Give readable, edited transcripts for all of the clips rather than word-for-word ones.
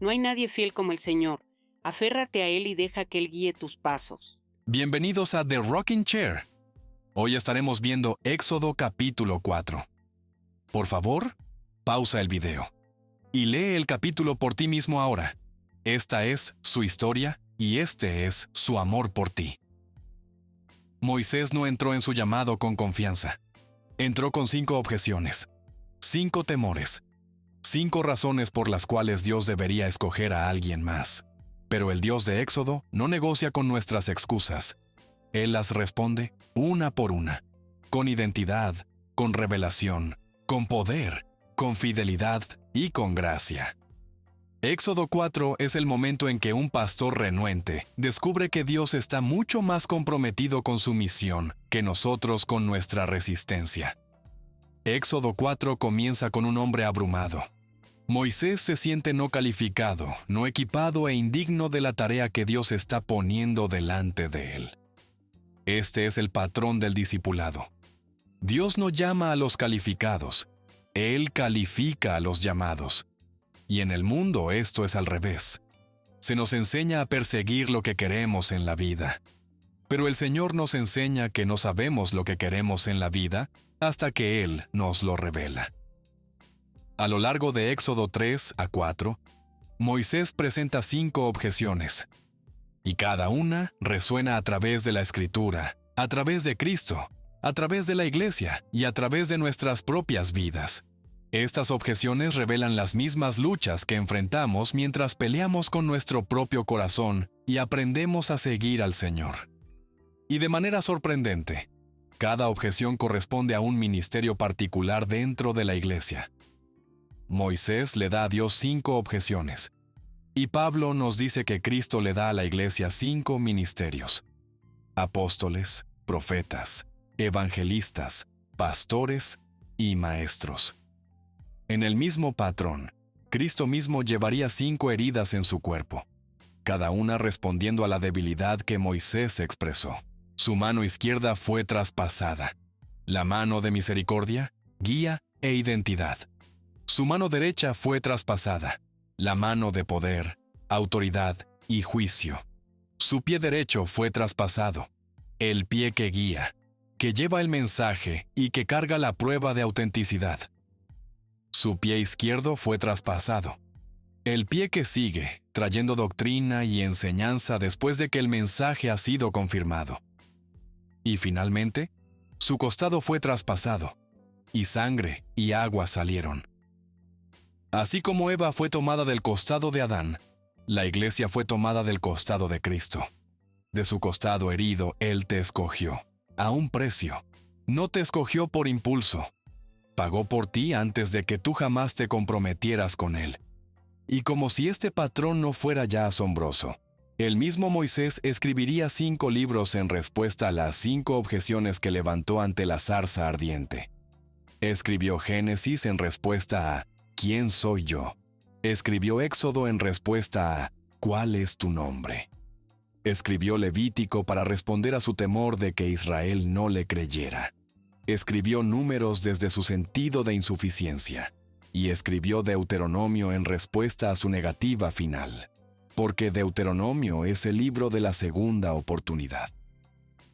No hay nadie fiel como el Señor. Aférrate a Él y deja que Él guíe tus pasos. Bienvenidos a The Rocking Chair. Hoy estaremos viendo Éxodo capítulo 4. Por favor, pausa el video y lee el capítulo por ti mismo ahora. Esta es su historia y este es su amor por ti. Moisés no entró en su llamado con confianza. Entró con 5 objeciones, 5 temores, 5 razones por las cuales Dios debería escoger a alguien más. Pero el Dios de Éxodo no negocia con nuestras excusas. Él las responde una por una, con identidad, con revelación, con poder, con fidelidad y con gracia. Éxodo 4 es el momento en que un pastor renuente descubre que Dios está mucho más comprometido con su misión que nosotros con nuestra resistencia. Éxodo 4 comienza con un hombre abrumado. Moisés se siente no calificado, no equipado e indigno de la tarea que Dios está poniendo delante de él. Este es el patrón del discipulado. Dios no llama a los calificados, Él califica a los llamados. Y en el mundo esto es al revés. Se nos enseña a perseguir lo que queremos en la vida. Pero el Señor nos enseña que no sabemos lo que queremos en la vida hasta que Él nos lo revela. A lo largo de Éxodo 3 a 4, Moisés presenta 5 objeciones. Y cada una resuena a través de la Escritura, a través de Cristo, a través de la Iglesia y a través de nuestras propias vidas. Estas objeciones revelan las mismas luchas que enfrentamos mientras peleamos con nuestro propio corazón y aprendemos a seguir al Señor. Y de manera sorprendente, cada objeción corresponde a un ministerio particular dentro de la Iglesia. Moisés le da a Dios 5 objeciones, y Pablo nos dice que Cristo le da a la Iglesia 5 ministerios: apóstoles, profetas, evangelistas, pastores y maestros. En el mismo patrón, Cristo mismo llevaría 5 heridas en su cuerpo, cada una respondiendo a la debilidad que Moisés expresó. Su mano izquierda fue traspasada, la mano de misericordia, guía e identidad. Su mano derecha fue traspasada, la mano de poder, autoridad y juicio. Su pie derecho fue traspasado, el pie que guía, que lleva el mensaje y que carga la prueba de autenticidad. Su pie izquierdo fue traspasado, el pie que sigue, trayendo doctrina y enseñanza después de que el mensaje ha sido confirmado. Y finalmente, su costado fue traspasado, y sangre y agua salieron. Así como Eva fue tomada del costado de Adán, la Iglesia fue tomada del costado de Cristo. De su costado herido, Él te escogió, a un precio. No te escogió por impulso. Pagó por ti antes de que tú jamás te comprometieras con Él. Y como si este patrón no fuera ya asombroso, el mismo Moisés escribiría 5 libros en respuesta a las 5 objeciones que levantó ante la zarza ardiente. Escribió Génesis en respuesta a ¿quién soy yo? Escribió Éxodo en respuesta a ¿cuál es tu nombre? Escribió Levítico para responder a su temor de que Israel no le creyera. Escribió Números desde su sentido de insuficiencia. Y escribió Deuteronomio en respuesta a su negativa final. Porque Deuteronomio es el libro de la segunda oportunidad.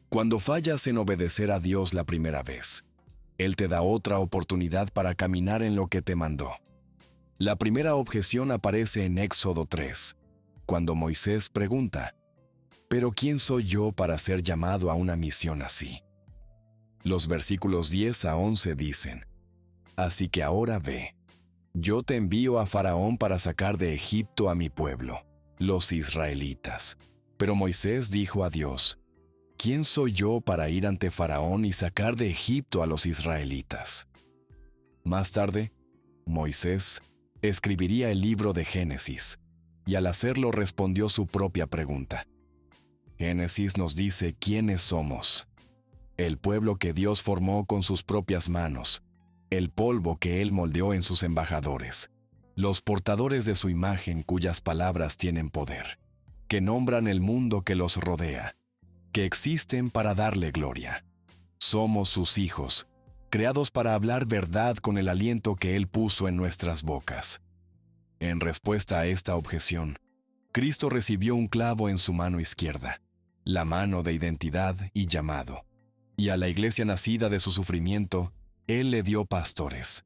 Cuando fallas en obedecer a Dios la primera vez, Él te da otra oportunidad para caminar en lo que te mandó. La primera objeción aparece en Éxodo 3, cuando Moisés pregunta: ¿pero quién soy yo para ser llamado a una misión así? Los versículos 10 a 11 dicen: así que ahora ve, yo te envío a Faraón para sacar de Egipto a mi pueblo, los israelitas. Pero Moisés dijo a Dios: ¿quién soy yo para ir ante Faraón y sacar de Egipto a los israelitas? Más tarde, Moisés escribiría el libro de Génesis, y al hacerlo respondió su propia pregunta. Génesis nos dice quiénes somos: el pueblo que Dios formó con sus propias manos, el polvo que Él moldeó en sus embajadores, los portadores de su imagen cuyas palabras tienen poder, que nombran el mundo que los rodea, que existen para darle gloria. Somos sus hijos, creados para hablar verdad con el aliento que Él puso en nuestras bocas. En respuesta a esta objeción, Cristo recibió un clavo en su mano izquierda, la mano de identidad y llamado, y a la iglesia nacida de su sufrimiento, Él le dio pastores,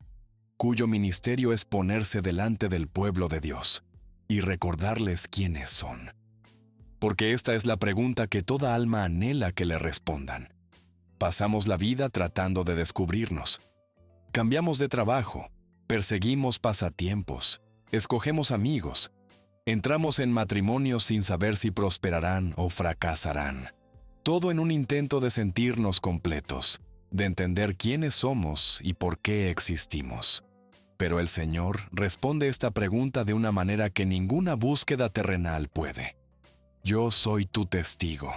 cuyo ministerio es ponerse delante del pueblo de Dios y recordarles quiénes son. Porque esta es la pregunta que toda alma anhela que le respondan. Pasamos la vida tratando de descubrirnos. Cambiamos de trabajo, perseguimos pasatiempos, escogemos amigos, entramos en matrimonios sin saber si prosperarán o fracasarán. Todo en un intento de sentirnos completos, de entender quiénes somos y por qué existimos. Pero el Señor responde esta pregunta de una manera que ninguna búsqueda terrenal puede. Yo soy tu testigo.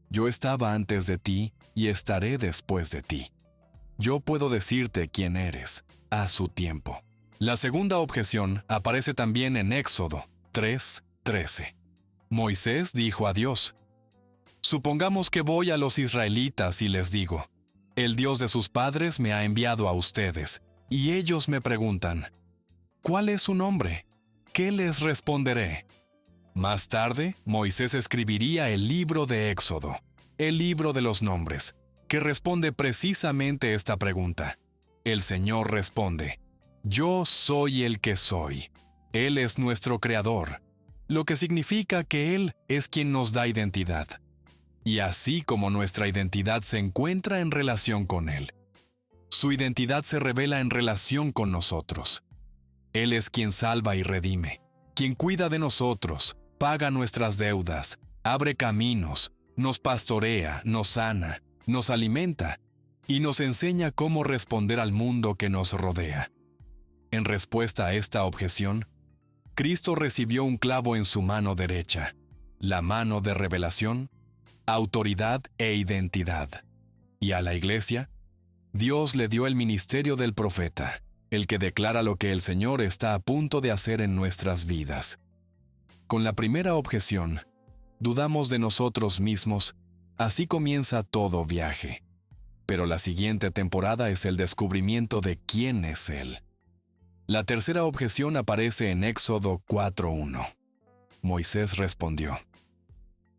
Yo estaba antes de ti y estaré después de ti. Yo puedo decirte quién eres a su tiempo. La segunda objeción aparece también en Éxodo 3:13. Moisés dijo a Dios: supongamos que voy a los israelitas y les digo, el Dios de sus padres me ha enviado a ustedes, y ellos me preguntan, ¿cuál es su nombre? ¿Qué les responderé? Más tarde, Moisés escribiría el libro de Éxodo, el libro de los nombres, que responde precisamente esta pregunta. El Señor responde: yo soy el que soy. Él es nuestro creador, lo que significa que Él es quien nos da identidad. Y así como nuestra identidad se encuentra en relación con Él, su identidad se revela en relación con nosotros. Él es quien salva y redime, quien cuida de nosotros, paga nuestras deudas, abre caminos, nos pastorea, nos sana, nos alimenta y nos enseña cómo responder al mundo que nos rodea. En respuesta a esta objeción, Cristo recibió un clavo en su mano derecha, la mano de revelación, autoridad e identidad. Y a la iglesia, Dios le dio el ministerio del profeta, el que declara lo que el Señor está a punto de hacer en nuestras vidas. Con la primera objeción, dudamos de nosotros mismos, así comienza todo viaje. Pero la siguiente temporada es el descubrimiento de quién es Él. La tercera objeción aparece en Éxodo 4:1. Moisés respondió: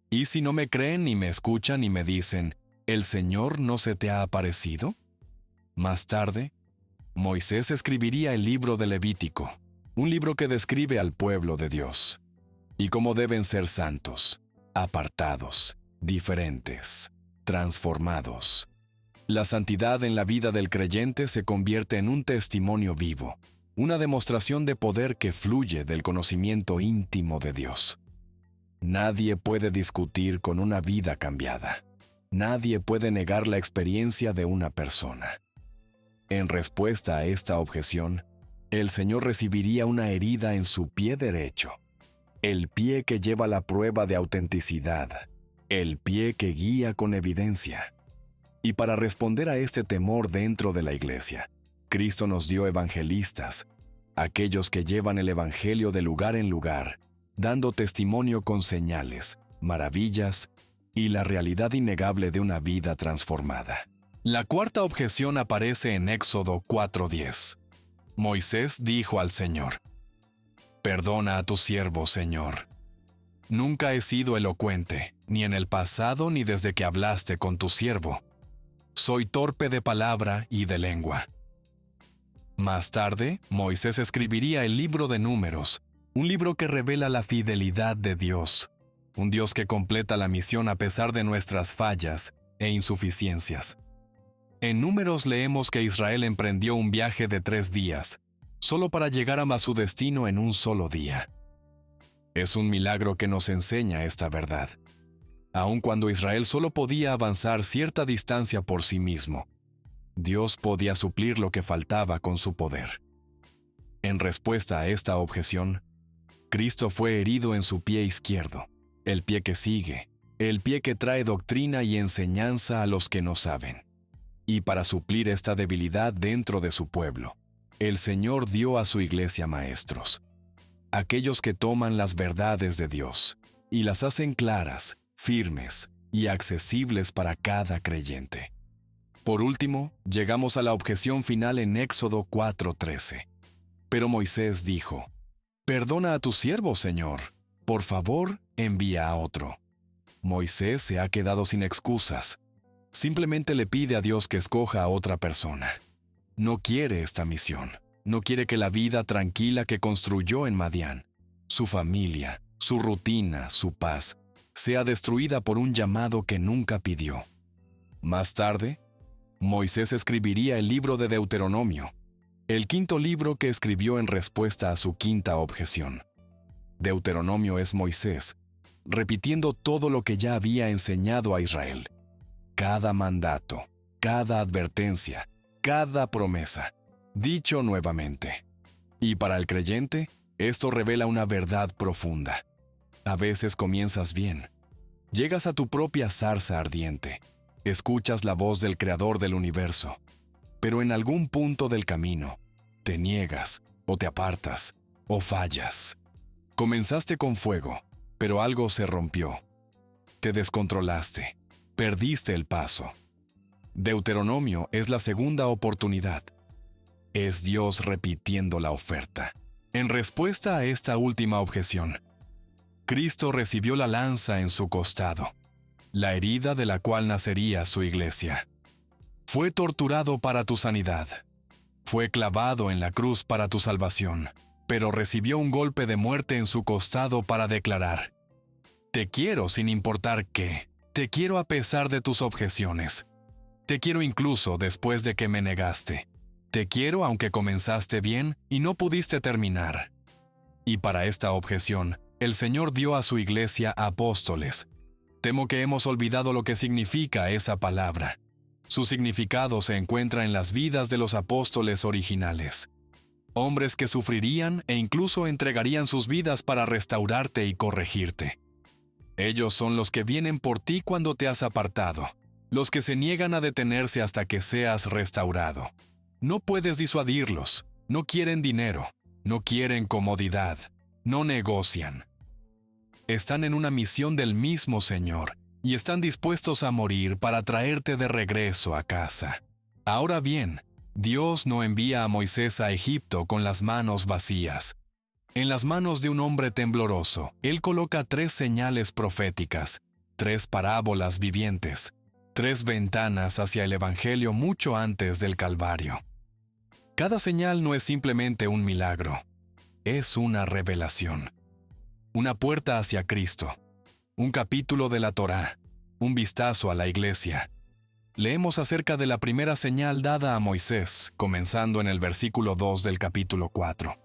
¿y si no me creen ni me escuchan y me dicen, ¿el Señor no se te ha aparecido? Más tarde, Moisés escribiría el libro de Levítico, un libro que describe al pueblo de Dios, y cómo deben ser santos, apartados, diferentes, transformados. La santidad en la vida del creyente se convierte en un testimonio vivo, una demostración de poder que fluye del conocimiento íntimo de Dios. Nadie puede discutir con una vida cambiada. Nadie puede negar la experiencia de una persona. En respuesta a esta objeción, el Señor recibiría una herida en su pie derecho, el pie que lleva la prueba de autenticidad, el pie que guía con evidencia. Y para responder a este temor dentro de la iglesia, Cristo nos dio evangelistas, aquellos que llevan el evangelio de lugar en lugar, dando testimonio con señales, maravillas y la realidad innegable de una vida transformada. La cuarta objeción aparece en Éxodo 4:10. Moisés dijo al Señor: perdona a tu siervo, Señor. Nunca he sido elocuente, ni en el pasado ni desde que hablaste con tu siervo. Soy torpe de palabra y de lengua. Más tarde, Moisés escribiría el libro de Números, un libro que revela la fidelidad de Dios, un Dios que completa la misión a pesar de nuestras fallas e insuficiencias. En Números leemos que Israel emprendió un viaje de 3 días, solo para llegar a su destino en un solo día. Es un milagro que nos enseña esta verdad. Aun cuando Israel solo podía avanzar cierta distancia por sí mismo, Dios podía suplir lo que faltaba con su poder. En respuesta a esta objeción, Cristo fue herido en su pie izquierdo, el pie que sigue, el pie que trae doctrina y enseñanza a los que no saben. Y para suplir esta debilidad dentro de su pueblo, el Señor dio a su iglesia maestros, aquellos que toman las verdades de Dios y las hacen claras, firmes y accesibles para cada creyente. Por último, llegamos a la objeción final en Éxodo 4:13. Pero Moisés dijo: «Perdona a tu siervo, Señor. Por favor, envía a otro». Moisés se ha quedado sin excusas. Simplemente le pide a Dios que escoja a otra persona. No quiere esta misión. No quiere que la vida tranquila que construyó en Madián, su familia, su rutina, su paz, sea destruida por un llamado que nunca pidió. Más tarde, Moisés escribiría el libro de Deuteronomio, el quinto libro que escribió en respuesta a su quinta objeción. Deuteronomio es Moisés, repitiendo todo lo que ya había enseñado a Israel. Cada mandato, cada advertencia, cada promesa, dicho nuevamente. Y para el creyente, esto revela una verdad profunda. A veces comienzas bien. Llegas a tu propia zarza ardiente. Escuchas la voz del Creador del universo. Pero en algún punto del camino, te niegas, o te apartas, o fallas. Comenzaste con fuego, pero algo se rompió. Te descontrolaste, perdiste el paso. Deuteronomio es la segunda oportunidad. Es Dios repitiendo la oferta. En respuesta a esta última objeción, Cristo recibió la lanza en su costado, la herida de la cual nacería su iglesia. Fue torturado para tu sanidad. Fue clavado en la cruz para tu salvación, pero recibió un golpe de muerte en su costado para declarar: te quiero sin importar qué. Te quiero a pesar de tus objeciones. Te quiero incluso después de que me negaste. Te quiero aunque comenzaste bien y no pudiste terminar. Y para esta objeción, el Señor dio a su iglesia apóstoles. Temo que hemos olvidado lo que significa esa palabra. Su significado se encuentra en las vidas de los apóstoles originales. Hombres que sufrirían e incluso entregarían sus vidas para restaurarte y corregirte. Ellos son los que vienen por ti cuando te has apartado, los que se niegan a detenerse hasta que seas restaurado. No puedes disuadirlos, no quieren dinero, no quieren comodidad, no negocian. Están en una misión del mismo Señor y están dispuestos a morir para traerte de regreso a casa. Ahora bien, Dios no envía a Moisés a Egipto con las manos vacías. En las manos de un hombre tembloroso, Él coloca 3 señales proféticas, 3 parábolas vivientes, 3 ventanas hacia el Evangelio mucho antes del Calvario. Cada señal no es simplemente un milagro, es una revelación. Una puerta hacia Cristo, un capítulo de la Torá, un vistazo a la iglesia. Leemos acerca de la primera señal dada a Moisés, comenzando en el versículo 2 del capítulo 4.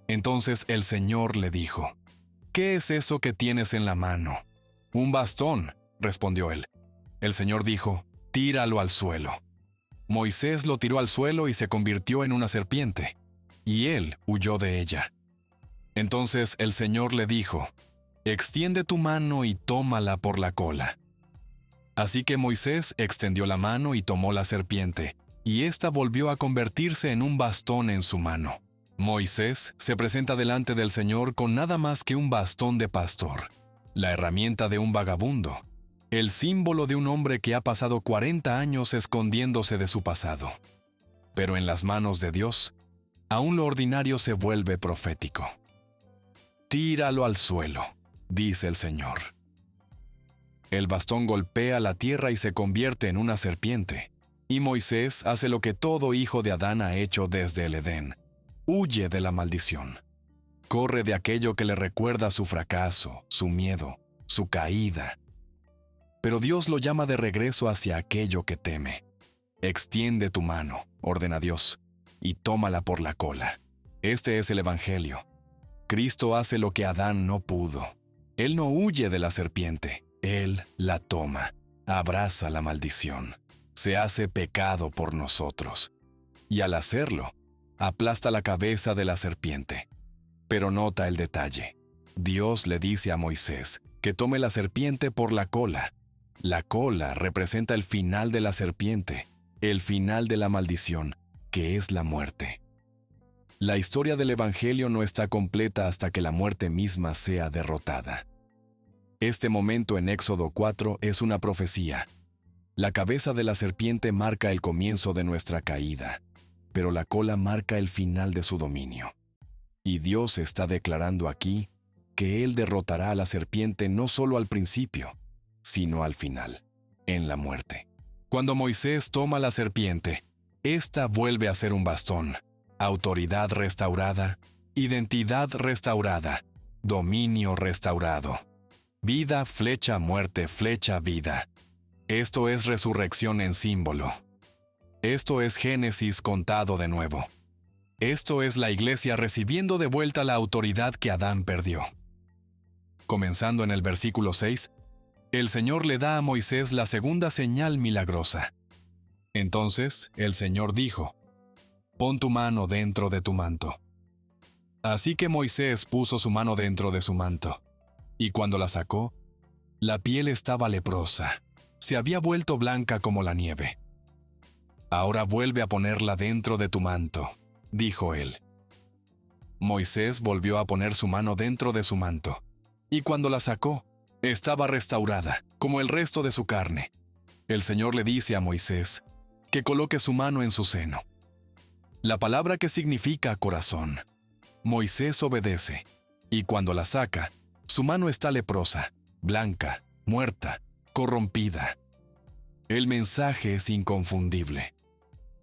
Entonces el Señor le dijo: ¿qué es eso que tienes en la mano? Un bastón, respondió él. El Señor dijo: tíralo al suelo. Moisés lo tiró al suelo y se convirtió en una serpiente, y él huyó de ella. Entonces el Señor le dijo: extiende tu mano y tómala por la cola. Así que Moisés extendió la mano y tomó la serpiente, y ésta volvió a convertirse en un bastón en su mano. Moisés se presenta delante del Señor con nada más que un bastón de pastor, la herramienta de un vagabundo, el símbolo de un hombre que ha pasado 40 años escondiéndose de su pasado. Pero en las manos de Dios, aún lo ordinario se vuelve profético. Tíralo al suelo, dice el Señor. El bastón golpea la tierra y se convierte en una serpiente, y Moisés hace lo que todo hijo de Adán ha hecho desde el Edén: huye de la maldición. Corre de aquello que le recuerda su fracaso, su miedo, su caída. Pero Dios lo llama de regreso hacia aquello que teme. Extiende tu mano, ordena Dios, y tómala por la cola. Este es el Evangelio. Cristo hace lo que Adán no pudo. Él no huye de la serpiente, Él la toma, abraza la maldición, se hace pecado por nosotros. Y al hacerlo, aplasta la cabeza de la serpiente. Pero nota el detalle. Dios le dice a Moisés que tome la serpiente por la cola. La cola representa el final de la serpiente, el final de la maldición, que es la muerte. La historia del Evangelio no está completa hasta que la muerte misma sea derrotada. Este momento en Éxodo 4 es una profecía. La cabeza de la serpiente marca el comienzo de nuestra caída, pero la cola marca el final de su dominio. Y Dios está declarando aquí que Él derrotará a la serpiente no solo al principio, sino al final, en la muerte. Cuando Moisés toma la serpiente, ésta vuelve a ser un bastón, autoridad restaurada, identidad restaurada, dominio restaurado. Vida, flecha, muerte, flecha, vida. Esto es resurrección en símbolo. Esto es Génesis contado de nuevo. Esto es la iglesia recibiendo de vuelta la autoridad que Adán perdió. Comenzando en el versículo 6, el Señor le da a Moisés la segunda señal milagrosa. Entonces el Señor dijo: «Pon tu mano dentro de tu manto». Así que Moisés puso su mano dentro de su manto, y cuando la sacó, la piel estaba leprosa, se había vuelto blanca como la nieve. «Ahora vuelve a ponerla dentro de tu manto», dijo él. Moisés volvió a poner su mano dentro de su manto, y cuando la sacó, estaba restaurada, como el resto de su carne. El Señor le dice a Moisés que coloque su mano en su seno. La palabra que significa corazón. Moisés obedece, y cuando la saca, su mano está leprosa, blanca, muerta, corrompida. El mensaje es inconfundible.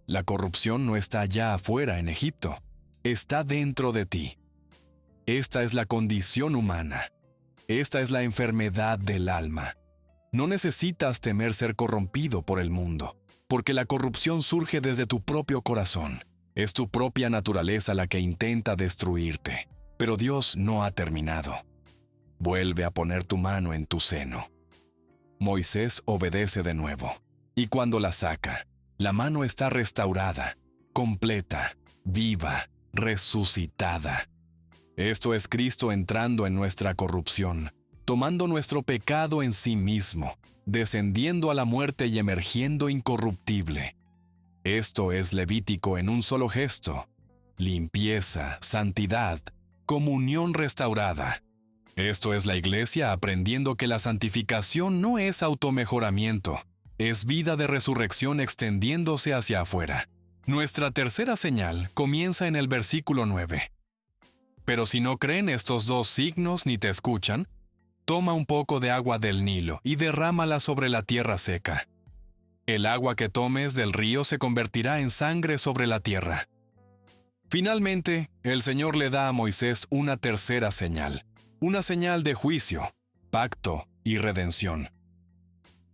La corrupción no está allá afuera en Egipto, está dentro de ti. Esta es la condición humana. Esta es la enfermedad del alma. No necesitas temer ser corrompido por el mundo, porque la corrupción surge desde tu propio corazón. Es tu propia naturaleza la que intenta destruirte, pero Dios no ha terminado. Vuelve a poner tu mano en tu seno. Moisés obedece de nuevo, y cuando la saca, la mano está restaurada, completa, viva, resucitada. Esto es Cristo entrando en nuestra corrupción, tomando nuestro pecado en sí mismo, descendiendo a la muerte y emergiendo incorruptible. Esto es Levítico en un solo gesto: limpieza, santidad, comunión restaurada. Esto es la iglesia aprendiendo que la santificación no es automejoramiento, es vida de resurrección extendiéndose hacia afuera. Nuestra tercera señal comienza en el versículo 9. Pero si no creen estos dos signos ni te escuchan, toma un poco de agua del Nilo y derrámala sobre la tierra seca. El agua que tomes del río se convertirá en sangre sobre la tierra. Finalmente, el Señor le da a Moisés una tercera señal, una señal de juicio, pacto y redención.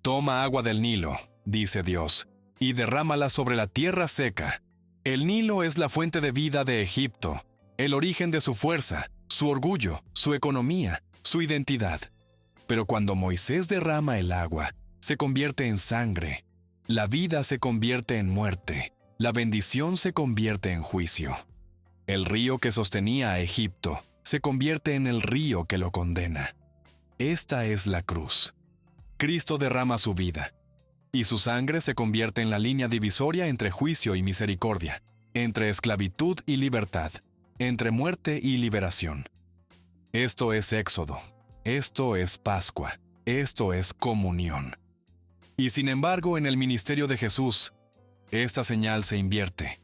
Toma agua del Nilo, dice Dios, y derrámala sobre la tierra seca. El Nilo es la fuente de vida de Egipto, el origen de su fuerza, su orgullo, su economía, su identidad. Pero cuando Moisés derrama el agua, se convierte en sangre. La vida se convierte en muerte. La bendición se convierte en juicio. El río que sostenía a Egipto se convierte en el río que lo condena. Esta es la cruz. Cristo derrama su vida, y su sangre se convierte en la línea divisoria entre juicio y misericordia, entre esclavitud y libertad, entre muerte y liberación. Esto es Éxodo, esto es Pascua, esto es comunión. Y sin embargo, en el ministerio de Jesús, esta señal se invierte.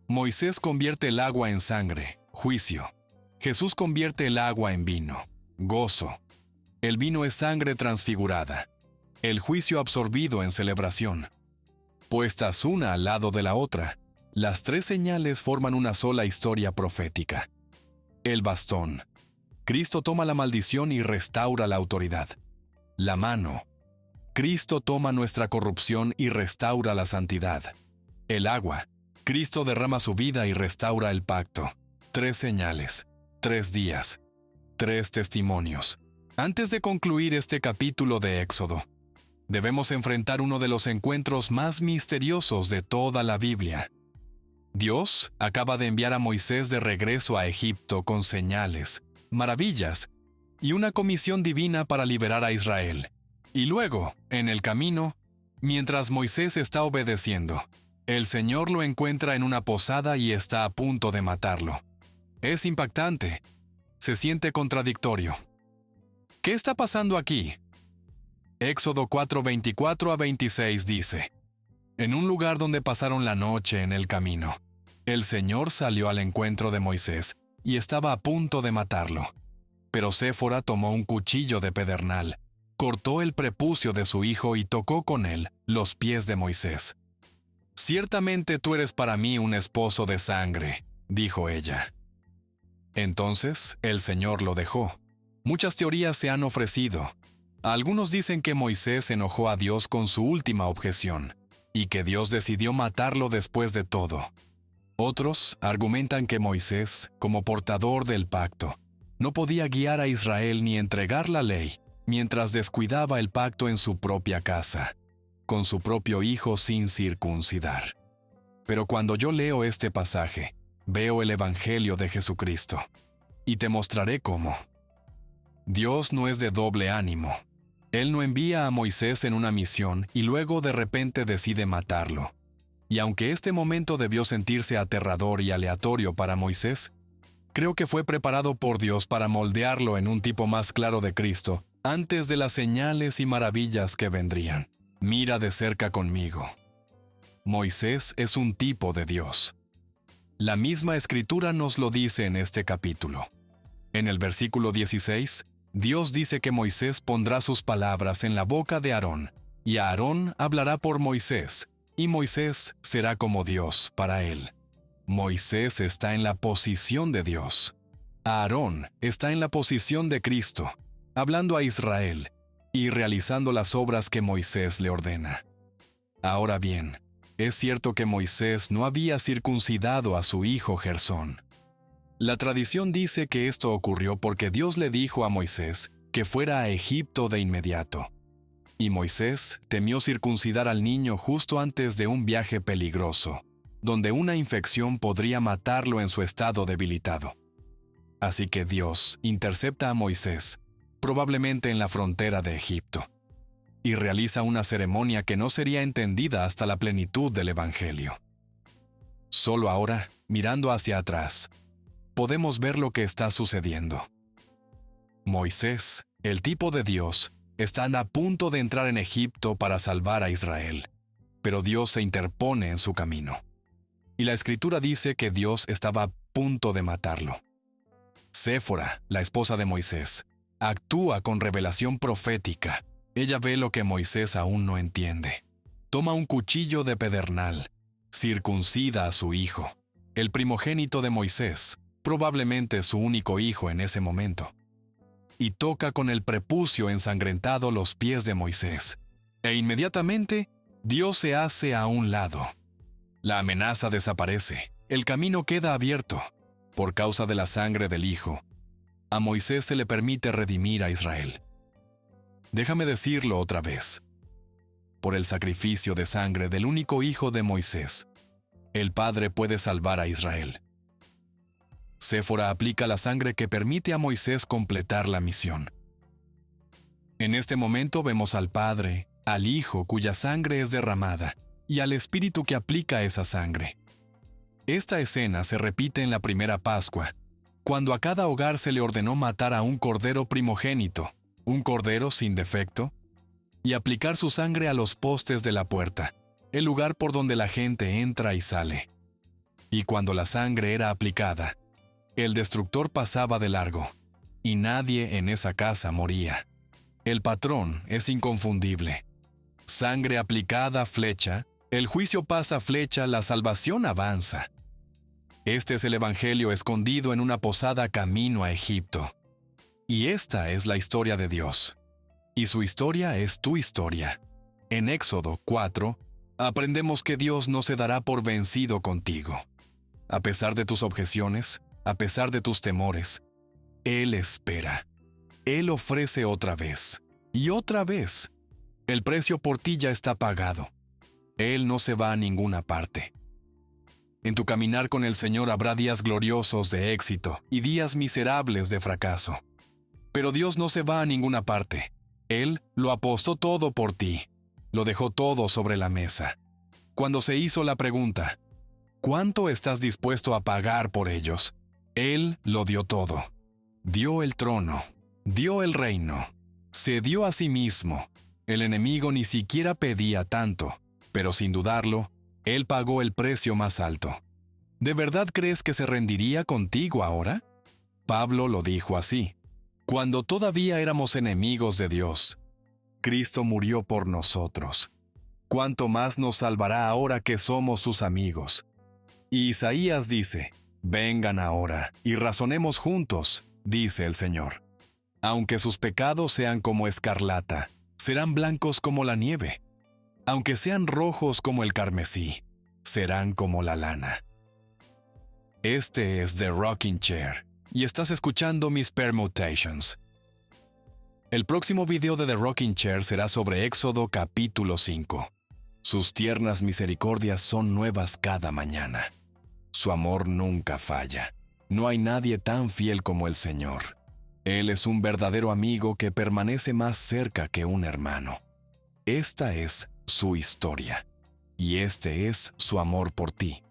Moisés convierte el agua en sangre, juicio. Jesús convierte el agua en vino, gozo. El vino es sangre transfigurada, el juicio absorbido en celebración. Puestas una al lado de la otra, las tres señales forman una sola historia profética. El bastón. Cristo toma la maldición y restaura la autoridad. La mano. Cristo toma nuestra corrupción y restaura la santidad. El agua. Cristo derrama su vida y restaura el pacto. Tres señales, 3 días, 3 testimonios. Antes de concluir este capítulo de Éxodo, debemos enfrentar uno de los encuentros más misteriosos de toda la Biblia. Dios acaba de enviar a Moisés de regreso a Egipto con señales, maravillas y una comisión divina para liberar a Israel. Y luego, en el camino, mientras Moisés está obedeciendo, el Señor lo encuentra en una posada y está a punto de matarlo. Es impactante. Se siente contradictorio. ¿Qué está pasando aquí? Éxodo 4:24-26 dice: En un lugar donde pasaron la noche en el camino, el Señor salió al encuentro de Moisés y estaba a punto de matarlo. Pero Séfora tomó un cuchillo de pedernal, cortó el prepucio de su hijo y tocó con él los pies de Moisés. «Ciertamente tú eres para mí un esposo de sangre», dijo ella. Entonces el Señor lo dejó. Muchas teorías se han ofrecido. Algunos dicen que Moisés enojó a Dios con su última objeción, y que Dios decidió matarlo después de todo. Otros argumentan que Moisés, como portador del pacto, no podía guiar a Israel ni entregar la ley mientras descuidaba el pacto en su propia casa, con su propio hijo sin circuncidar. Pero cuando yo leo este pasaje, veo el Evangelio de Jesucristo, y te mostraré cómo. Dios no es de doble ánimo. Él no envía a Moisés en una misión y luego de repente decide matarlo. Y aunque este momento debió sentirse aterrador y aleatorio para Moisés, creo que fue preparado por Dios para moldearlo en un tipo más claro de Cristo antes de las señales y maravillas que vendrían. Mira de cerca conmigo. Moisés es un tipo de Dios. La misma Escritura nos lo dice en este capítulo. En el versículo 16, Dios dice que Moisés pondrá sus palabras en la boca de Aarón, y Aarón hablará por Moisés, y Moisés será como Dios para él. Moisés está en la posición de Dios. Aarón está en la posición de Cristo, hablando a Israel y realizando las obras que Moisés le ordena. Ahora bien, es cierto que Moisés no había circuncidado a su hijo Gersón. La tradición dice que esto ocurrió porque Dios le dijo a Moisés que fuera a Egipto de inmediato. Y Moisés temió circuncidar al niño justo antes de un viaje peligroso, donde una infección podría matarlo en su estado debilitado. Así que Dios intercepta a Moisés, probablemente en la frontera de Egipto, y realiza una ceremonia que no sería entendida hasta la plenitud del Evangelio. Solo ahora, mirando hacia atrás, podemos ver lo que está sucediendo. Moisés, el tipo de Dios, están a punto de entrar en Egipto para salvar a Israel, pero Dios se interpone en su camino. Y la Escritura dice que Dios estaba a punto de matarlo. Séfora, la esposa de Moisés, actúa con revelación profética. Ella ve lo que Moisés aún no entiende. Toma un cuchillo de pedernal, circuncida a su hijo, el primogénito de Moisés, probablemente su único hijo en ese momento, y toca con el prepucio ensangrentado los pies de Moisés. E inmediatamente, Dios se hace a un lado. La amenaza desaparece, el camino queda abierto. Por causa de la sangre del hijo, a Moisés se le permite redimir a Israel. Déjame decirlo otra vez. Por el sacrificio de sangre del único hijo de Moisés, el Padre puede salvar a Israel. Séfora aplica la sangre que permite a Moisés completar la misión. En este momento vemos al Padre, al Hijo cuya sangre es derramada, y al Espíritu que aplica esa sangre. Esta escena se repite en la primera Pascua, cuando a cada hogar se le ordenó matar a un cordero primogénito, un cordero sin defecto, y aplicar su sangre a los postes de la puerta, el lugar por donde la gente entra y sale. Y cuando la sangre era aplicada, el destructor pasaba de largo, y nadie en esa casa moría. El patrón es inconfundible. Sangre aplicada, flecha, el juicio pasa flecha, la salvación avanza. Este es el Evangelio escondido en una posada camino a Egipto. Y esta es la historia de Dios. Y su historia es tu historia. En Éxodo 4, aprendemos que Dios no se dará por vencido contigo. A pesar de tus objeciones, a pesar de tus temores, Él espera. Él ofrece otra vez. Y otra vez. El precio por ti ya está pagado. Él no se va a ninguna parte. En tu caminar con el Señor habrá días gloriosos de éxito y días miserables de fracaso. Pero Dios no se va a ninguna parte. Él lo apostó todo por ti. Lo dejó todo sobre la mesa. Cuando se hizo la pregunta, ¿cuánto estás dispuesto a pagar por ellos? Él lo dio todo. Dio el trono. Dio el reino. Se dio a sí mismo. El enemigo ni siquiera pedía tanto, pero sin dudarlo, Él pagó el precio más alto. ¿De verdad crees que se rendiría contigo ahora? Pablo lo dijo así: cuando todavía éramos enemigos de Dios, Cristo murió por nosotros. ¿Cuánto más nos salvará ahora que somos sus amigos? Y Isaías dice: vengan ahora y razonemos juntos, dice el Señor. Aunque sus pecados sean como escarlata, serán blancos como la nieve. Aunque sean rojos como el carmesí, serán como la lana. Este es The Rocking Chair, y estás escuchando mis Permutations. El próximo video de The Rocking Chair será sobre Éxodo capítulo 5. Sus tiernas misericordias son nuevas cada mañana. Su amor nunca falla. No hay nadie tan fiel como el Señor. Él es un verdadero amigo que permanece más cerca que un hermano. Esta es su historia, y este es su amor por ti.